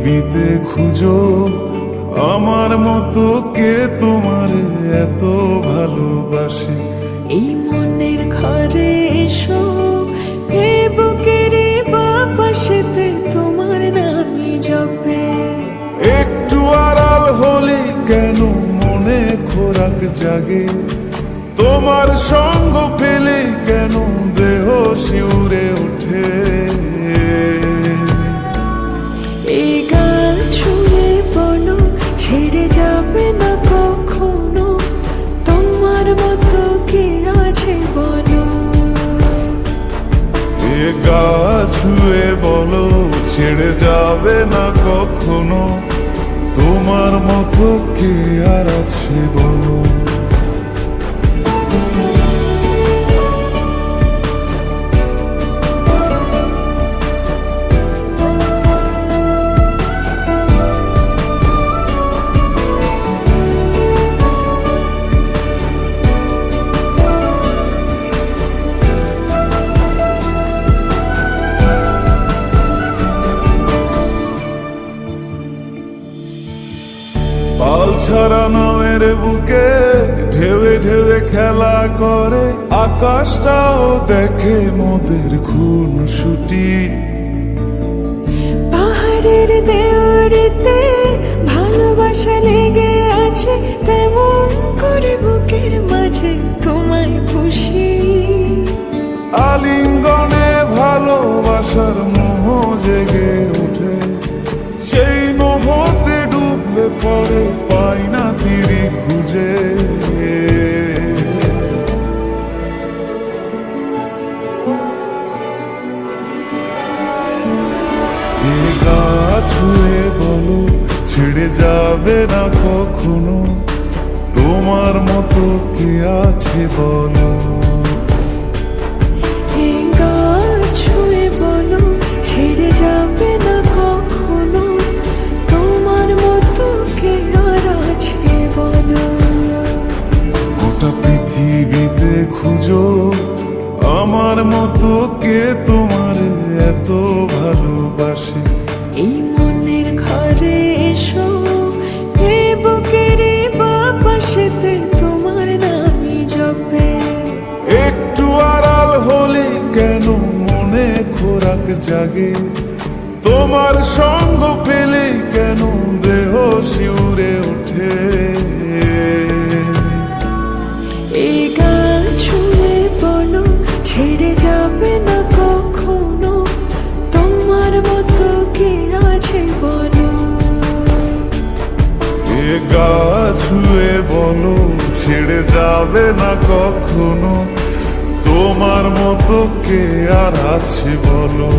পৃথিবীতে খুঁজো আমার মতো কে তোমার এত ভালোবাসে। এই মনের ঘরে এসো, এ বুকের বাপাশেতে তোমার নামই জপে। একটু আড়াল হলে কেন মনে খোরাক জাগে, তোমার সঙ্গ পেলে কেন দেহ শিউরে ওঠে। এই গান ছুঁয়ে বলো ছেড়ে যাবে না কখনো, তোমার মতো কে আছে বলো। এ গা ছুঁয়ে বলো ছেড়ে যাবে না কখনো, তোমার মতো কে আর আছে বলো। পাল ছাড়া নামের বুকে ঢেউে ঢেউে খেলা করে, আকাশটাও দেখে মোদের খুন ছুটি। পাহাড়ের দেওয়ারিতে ভালোবাসা লেগে আছে, তেমন করে বুকের মাঝে তোমায় পুষি। আলিঙ্গনে ভালোবাসার মোহ জেগে ওঠে, সেই মোহতে ডুবলে পরে পাই না তীরে খুঁজে। এ গা ছুঁয়ে বলো ছেড়ে যাবে না কখনো, তোমার মতো কে আছে বলো। এই গান ছুঁয়ে বলো ছেড়ে যাবে না কখনো, তোমার মতো কে আর আছে বলো। গোটা পৃথিবীতে খুঁজো আমার মতো কে তোমার এত ভালোবাসে। এই মনের ঘরে এসো, এ বুকের বাপাশেতে তোমার নামই জপে। একটু আড়াল হলে কেন মনে খোরাক জাগে, তোমার সঙ্গ পেলে কেন দেহ শিউরে ওঠে। এই গান ছুঁয়ে বলো ছেড়ে যাবে না কখনো, তোমার মতো কে আছে বলো। এ গা ছুঁয়ে বলো ছেড়ে যাবে না কখনো, তোমার মতো কে আর আছে বলো।